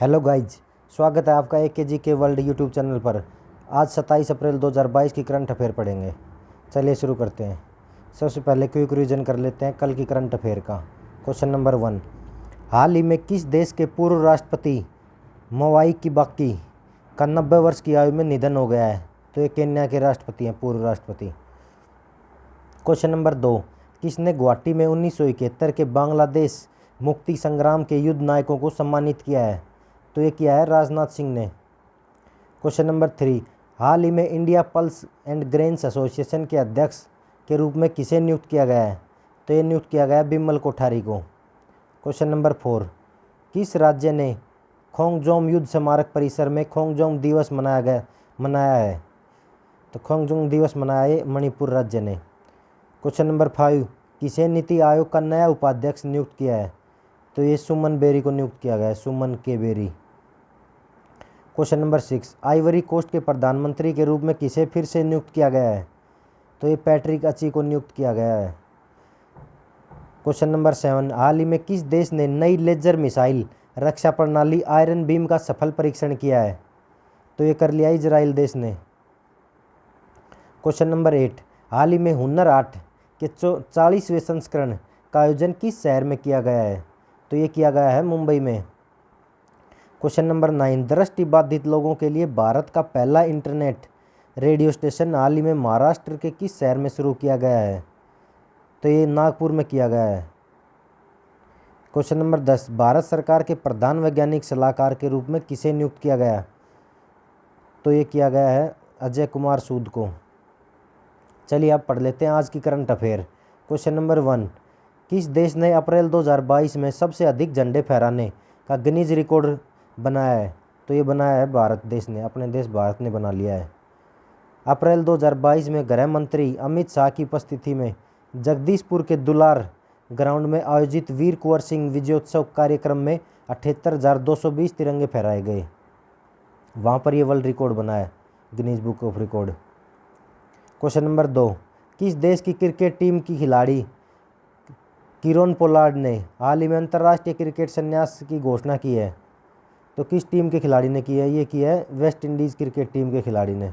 Hello guys, स्वागत है आपका एक जी के वर्ल्ड यूट्यूब चैनल पर। आज 27 अप्रैल 2022 की करंट अफेयर पढ़ेंगे। चलिए शुरू करते हैं। सबसे पहले क्विक रिवीजन कर लेते हैं कल की करंट अफेयर का। क्वेश्चन नंबर 1, हाल ही में किस देश के पूर्व राष्ट्रपति मवाई किबाकी का 90 वर्ष की आयु में निधन हो गया है? तो ये केन्या के राष्ट्रपति हैं, पूर्व राष्ट्रपति। क्वेश्चन नंबर 2, किसने गुवाहाटी में 1971 के बांग्लादेश मुक्ति संग्राम के युद्ध नायकों को सम्मानित किया है? तो ये किया है राजनाथ सिंह ने। क्वेश्चन नंबर 3, हाल ही में India pulse and grains association के अध्यक्ष के रूप में किसे नियुक्त किया गया है? तो ये नियुक्त किया गया है बिमल कोठारी को। क्वेश्चन नंबर 4, किस राज्य ने खोंगजोम युद्ध स्मारक परिसर में खोंगजोम दिवस मनाया है? तो खोंगजोम दिवस मनाया है मणिपुर राज्य ने। क्वेश्चन नंबर 5, किसे नीति आयोग का नया उपाध्यक्ष नियुक्त किया है? तो ये सुमन बेरी को नियुक्त किया गया है, Suman K Bery. Question number 6, Ivory Coast के प्रधानमंत्री के रूप में किसे फिर से नियुक्त किया गया है? तो ये पैट्रिक अची को नियुक्त किया गया है। क्वेश्चन नंबर 7, हाल ही में किस देश ने नई लेजर मिसाइल रक्षा प्रणाली आयरन बीम का सफल परीक्षण किया है? तो ये कर लिया इजराइल देश ने। क्वेश्चन नंबर 8, हाल ही में हुनर हाट के 40वें संस्करण का आयोजन किस शहर में किया गया है? तो ये किया गया है मुंबई में। क्वेश्चन नंबर 9, दृष्टिबाधित लोगों के लिए भारत का पहला इंटरनेट रेडियो स्टेशन हाल ही में महाराष्ट्र के किस शहर में शुरू किया गया है? तो ये नागपुर में किया गया है। क्वेश्चन नंबर 10, भारत सरकार के प्रधान वैज्ञानिक सलाहकार के रूप में किसे नियुक्त किया गया? तो ये किया गया है अजय कुमार सूद को। चलिए अब पढ़ लेते हैं आज की करंट अफेयर। क्वेश्चन नंबर 1, किस देश ने अप्रैल 2022 में सबसे अधिक झंडे फहराने का गिनीज रिकॉर्ड बनाया है? तो ये बनाया है भारत देश ने, अपने देश भारत ने बना लिया है। अप्रैल 2022 में गृह मंत्री अमित शाह की उपस्थिति में जगदीशपुर के दुलार ग्राउंड में आयोजित वीर कुंवर सिंह विजयोत्सव कार्यक्रम में 78,220 तिरंगे फहराए गए। वहाँ पर ये वर्ल्ड रिकॉर्ड बना है, Guinness book of record. Question number 2, किस देश की क्रिकेट टीम की खिलाड़ी कीरोन पोलार्ड ने हाल ही में अंतर्राष्ट्रीय क्रिकेट संन्यास की घोषणा की है? तो किस टीम के खिलाड़ी ने की है? ये की है वेस्ट इंडीज़ क्रिकेट टीम के खिलाड़ी ने।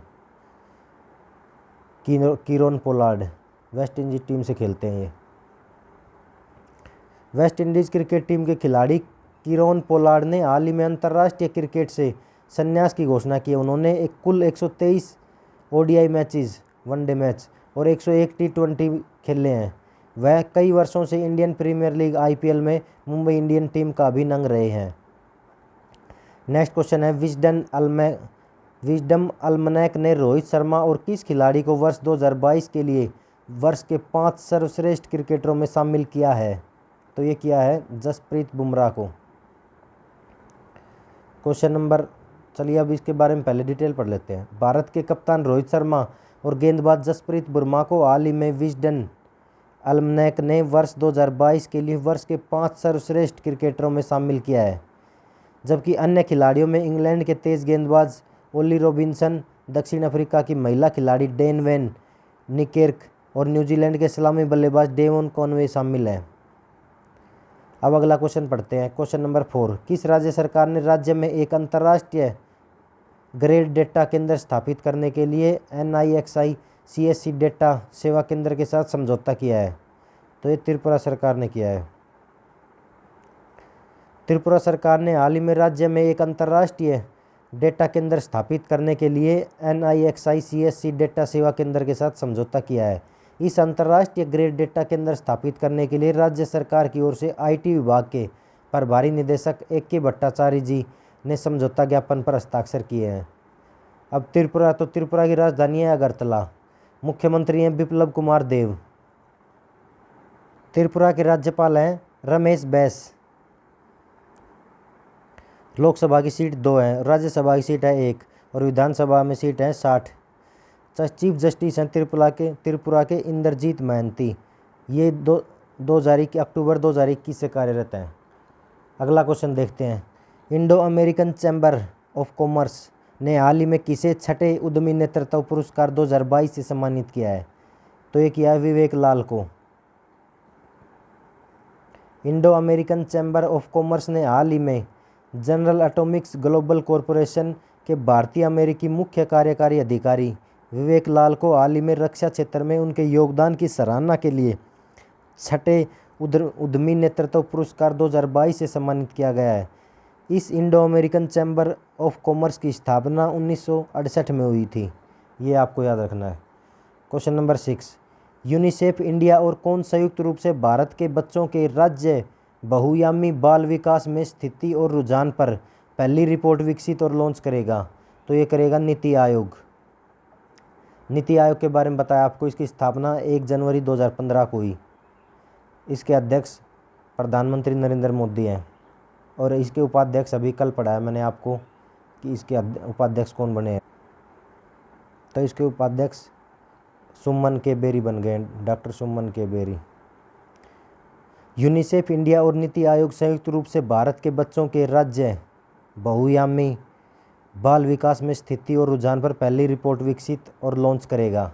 Kieron Pollard West Indies team से खेलते हैं ये। वेस्ट इंडीज़ क्रिकेट टीम के खिलाड़ी कीरोन पोलार्ड ने हाल ही में अंतर्राष्ट्रीय क्रिकेट से संन्यास की घोषणा की है। उन्होंने कुल 123 ओडीआई मैचेस, वनडे मैच और 101 टी20 खेले हैं। वह कई वर्षों से इंडियन प्रीमियर लीग आईपीएल में मुंबई इंडियन टीम का भी नंग रहे हैं। नेक्स्ट क्वेश्चन है, विजडम अलमनैक ने रोहित शर्मा और किस खिलाड़ी को वर्ष 2022 के लिए वर्ष के 5 सर्वश्रेष्ठ क्रिकेटरों में शामिल किया है? तो ये किया है जसप्रीत बुमराह को। क्वेश्चन नंबर, चलिए अब इसके बारे में पहले डिटेल पढ़ लेते हैं। भारत के कप्तान रोहित शर्मा और गेंदबाज जसप्रीत बुमराह को हाल ही में विजडन अलमनैक ने वर्ष 2022 के लिए वर्ष के 5 सर्वश्रेष्ठ क्रिकेटरों में शामिल किया है। जबकि अन्य खिलाड़ियों में इंग्लैंड के तेज गेंदबाज ओली रॉबिन्सन, दक्षिण अफ्रीका की महिला खिलाड़ी डेन वैन निकेर्क और न्यूजीलैंड के सलामी बल्लेबाज डेवॉन कॉनवे शामिल हैं। अब अगला क्वेश्चन पढ़ते हैं। क्वेश्चन नंबर 4, किस राज्य सरकार ने राज्य में एक अंतर्राष्ट्रीय ग्रेड डेटा केंद्र स्थापित करने के लिए NIXI CSC डेटा सेवा केंद्र के साथ समझौता किया है? तो ये त्रिपुरा सरकार ने किया है। त्रिपुरा सरकार ने हाल ही में राज्य में एक अंतर्राष्ट्रीय डेटा केंद्र स्थापित करने के लिए NIXI CSC डेटा सेवा केंद्र के साथ समझौता किया है। इस अंतर्राष्ट्रीय ग्रेड डेटा केंद्र स्थापित करने के लिए राज्य सरकार की ओर से IT विभाग के प्रभारी निदेशक AK भट्टाचार्य जी ने समझौता ज्ञापन पर हस्ताक्षर किए हैं। अब त्रिपुरा की राजधानी है अगरतला। मुख्यमंत्री हैं बिप्लब कुमार देव। त्रिपुरा के राज्यपाल हैं रमेश बैस। लोकसभा की सीट 2 है, राज्यसभा की सीट है 1 और विधानसभा में सीट है 60। चीफ जस्टिस हैं त्रिपुरा के इंद्रजीत महांती। ये अक्टूबर 2021 से कार्यरत हैं। अगला क्वेश्चन देखते हैं। Indo American chamber of commerce ने हाल ही में किसे छठे उद्यमी नेतृत्व पुरस्कार 2022 से सम्मानित किया है? तो ये किया है विवेक लाल को। Indo American chamber of commerce ने हाल ही में जनरल एटॉमिक्स ग्लोबल कॉरपोरेशन के भारतीय अमेरिकी मुख्य कार्यकारी अधिकारी विवेक लाल को हाल ही में रक्षा क्षेत्र में उनके योगदान की सराहना के लिए छठे उद्यमी नेतृत्व पुरस्कार 2022 से सम्मानित किया गया है। इस Indo American chamber of commerce की स्थापना 1968 में हुई थी। ये आपको याद रखना है। क्वेश्चन नंबर 6, यूनिसेफ इंडिया और कौन संयुक्त रूप से भारत के बच्चों के राज्य बहुआयामी बाल विकास में स्थिति और रुझान पर पहली रिपोर्ट विकसित और लॉन्च करेगा? तो ये करेगा नीति आयोग। नीति आयोग के बारे में बताया आपको, इसकी स्थापना 1 जनवरी 2015 को हुई। इसके अध्यक्ष प्रधानमंत्री नरेंद्र मोदी हैं और इसके उपाध्यक्ष अभी कल पढ़ाया मैंने आपको कि इसके उपाध्यक्ष कौन बने हैं। तो इसके उपाध्यक्ष सुमन के बेरी बन गए, डॉक्टर सुमन के बेरी। यूनिसेफ इंडिया और नीति आयोग संयुक्त रूप से भारत के बच्चों के राज्य बहुआयामी बाल विकास में स्थिति और रुझान पर पहली रिपोर्ट विकसित और लॉन्च करेगा।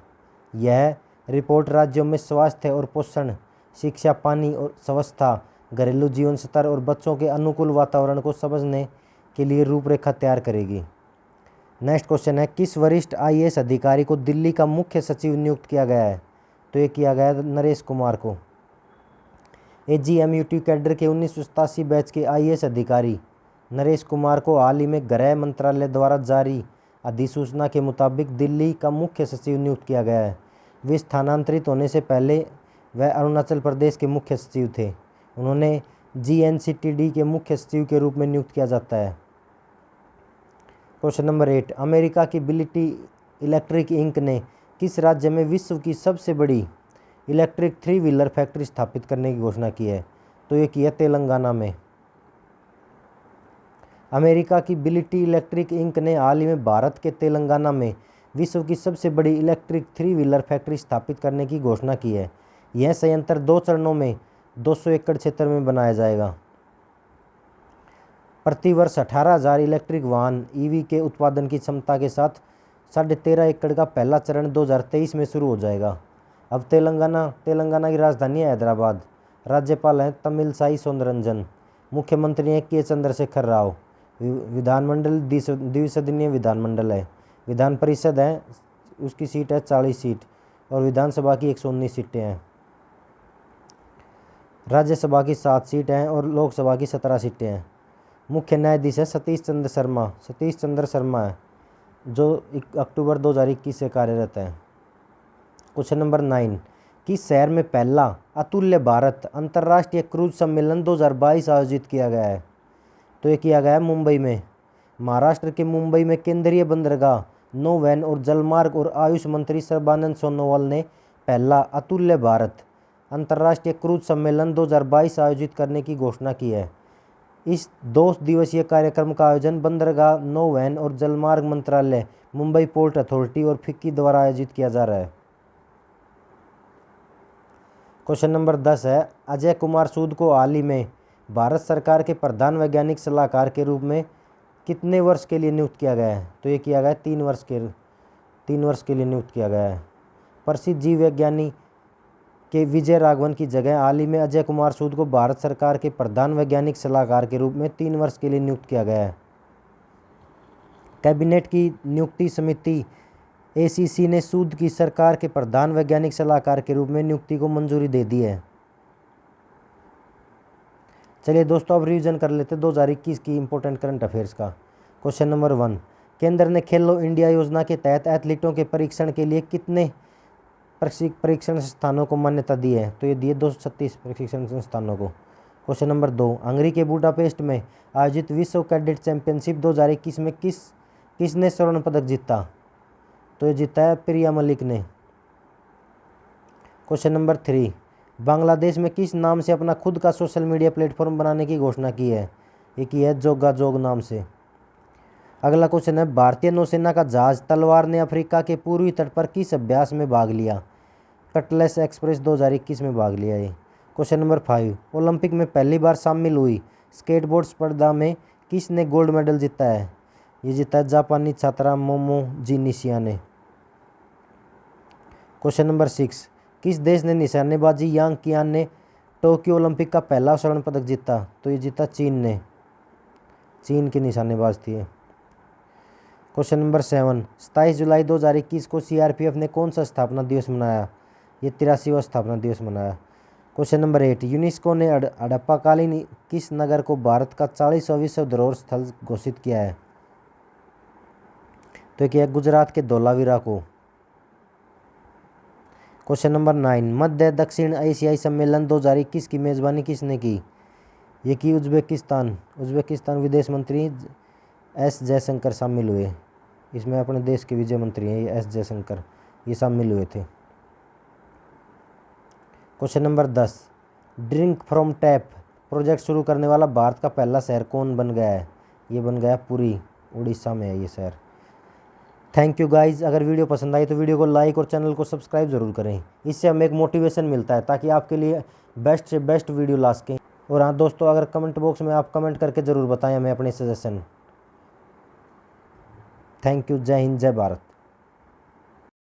यह रिपोर्ट राज्यों में स्वास्थ्य और पोषण, शिक्षा, पानी और स्वच्छता, घरेलू जीवन स्तर और बच्चों के अनुकूल वातावरण को समझने के लिए रूपरेखा तैयार करेगी। नेक्स्ट क्वेश्चन है, किस वरिष्ठ IAS अधिकारी को दिल्ली का मुख्य सचिव नियुक्त किया गया है? तो ये किया गया है नरेश कुमार को। AGMUT कैडर के 1987 बैच के IAS अधिकारी नरेश कुमार को हाल ही में गृह मंत्रालय द्वारा जारी अधिसूचना के मुताबिक दिल्ली का मुख्य सचिव नियुक्त किया गया है। वे स्थानांतरित होने से पहले वह अरुणाचल प्रदेश के मुख्य सचिव थे। उन्होंने GNCTD के मुख्य सचिव के रूप में नियुक्त किया जाता है। क्वेश्चन नंबर 8, अमेरिका की बिलिटी इलेक्ट्रिक इंक ने किस राज्य में विश्व की सबसे बड़ी इलेक्ट्रिक 3 व्हीलर फैक्ट्री स्थापित करने की घोषणा की है? तो ये की है तेलंगाना में। अमेरिका की बिलिटी इलेक्ट्रिक इंक ने हाल ही में भारत के तेलंगाना में विश्व की सबसे बड़ी इलेक्ट्रिक 3 व्हीलर फैक्ट्री स्थापित करने की घोषणा की है। यह संयंत्र 2 चरणों में 200 एकड़ क्षेत्र में बनाया जाएगा। प्रतिवर्ष 18,000 इलेक्ट्रिक वाहन EV के उत्पादन की क्षमता के साथ 13.5 एकड़ का पहला चरण 2023 में शुरू हो जाएगा। अब तेलंगाना की राजधानी है हैदराबाद। राज्यपाल हैं तमिलसाई सौंदरराजन। मुख्यमंत्री हैं के चंद्रशेखर राव। विधानमंडल द्विसदनीय विधानमंडल है। विधान परिषद है, उसकी सीट है 40 सीट और विधानसभा की 119 सीटें हैं। राज्यसभा की 7 सीट हैं और लोकसभा की 17 सीटें हैं। मुख्य न्यायाधीश है सतीश चंद्र शर्मा है, जो अक्टूबर 2021 से कार्यरत है। क्वेश्चन नंबर 9, किस शहर में पहला अतुल्य भारत अंतर्राष्ट्रीय क्रूज सम्मेलन 2022 आयोजित किया गया है? तो ये किया गया है मुंबई में। महाराष्ट्र के मुंबई में केंद्रीय बंदरगाह, नौवहन और जलमार्ग और आयुष मंत्री सर्बानंद सोनोवाल ने पहला अतुल्य भारत अंतर्राष्ट्रीय क्रूज सम्मेलन 2022 आयोजित करने की घोषणा की है। इस 2 दिवसीय कार्यक्रम का आयोजन बंदरगाह, नौवहन और जलमार्ग मंत्रालय, मुंबई पोर्ट अथॉरिटी और फिक्की द्वारा आयोजित किया जा रहा है। क्वेश्चन नंबर 10 है, अजय कुमार सूद को हाल ही में भारत सरकार के प्रधान वैज्ञानिक सलाहकार के रूप में कितने वर्ष के लिए नियुक्त किया गया है? तो ये किया गया है 3 वर्ष के लिए नियुक्त किया गया है। प्रसिद्ध जीव विज्ञानी के विजय राघवन की जगह हाल ही में अजय कुमार सूद को भारत सरकार के प्रधान वैज्ञानिक सलाहकार के रूप में 3 वर्ष के लिए नियुक्त किया गया है। कैबिनेट की नियुक्ति समिति ACC ने सूद की सरकार के प्रधान वैज्ञानिक सलाहकार के रूप में नियुक्ति को मंजूरी दे दी है। चलिए दोस्तों, अब रिवीजन कर लेते हैं 2021 की इंपॉर्टेंट करंट अफेयर्स का। क्वेश्चन नंबर 1, केंद्र ने खेलो इंडिया योजना के तहत एथलीटों के परीक्षण के लिए कितने परीक्षण संस्थानों को मान्यता दी है? तो ये दिए 236 परीक्षण संस्थानों को। क्वेश्चन नंबर 2, हंगरी के बुडापेस्ट में आयोजित विश्व कैडेट चैंपियनशिप 2021 में किसने स्वर्ण पदक जीता? तो ये जीता है प्रिया मलिक ने। क्वेश्चन नंबर 3, बांग्लादेश में किस नाम से अपना खुद का सोशल मीडिया प्लेटफॉर्म बनाने की घोषणा की है? ये की है जोगा जोग नाम से। अगला क्वेश्चन है, भारतीय नौसेना का जहाज तलवार ने अफ्रीका के पूर्वी तट पर किस अभ्यास में भाग लिया? कटलेस एक्सप्रेस 2021 में भाग लिया ये। क्वेश्चन नंबर 5, ओलंपिक में पहली बार शामिल हुई स्केटबोर्ड स्पर्धा में किसने गोल्ड मेडल जीता है? ये जीता है जापानी छात्रा मोमोजी निशिया ने। क्वेश्चन नंबर 6, किस देश ने निशानेबाजी यांग कियान ने टोक्यो ओलंपिक का पहला स्वर्ण पदक जीता? तो ये जीता चीन ने। चीन की निशानेबाज थी ये। क्वेश्चन नंबर 7, 27 जुलाई 2021 को सीआरपीएफ ने कौन सा स्थापना दिवस मनाया? ये 83वां स्थापना दिवस मनाया। क्वेश्चन नंबर 8, यूनेस्को ने हड़प्पाकालीन किस नगर को भारत का 40वां विश्व धरोहर स्थल घोषित किया है? तो क्या गुजरात के धोलावीरा को। क्वेश्चन नंबर 9, मध्य दक्षिण एशियाई सम्मेलन 2021 की मेजबानी किसने की? ये की उज्बेकिस्तान विदेश मंत्री एस जयशंकर शामिल हुए। इसमें अपने देश के विजय मंत्री हैं एस जयशंकर, ये शामिल हुए थे। Question number 10, drink from tap project शुरू करने वाला भारत का पहला शहर कौन बन गया है? ये बन गया पुरी, उड़ीसा में है ये शहर। Thank you guys. अगर वीडियो पसंद आई तो वीडियो को लाइक और चैनल को सब्सक्राइब ज़रूर करें। इससे हमें एक मोटिवेशन मिलता है ताकि आपके लिए बेस्ट से बेस्ट वीडियो ला सकें। और हाँ दोस्तों, अगर कमेंट बॉक्स में आप कमेंट करके ज़रूर बताएं हमें अपने सजेशन। Thank you. जय हिंद, जय भारत।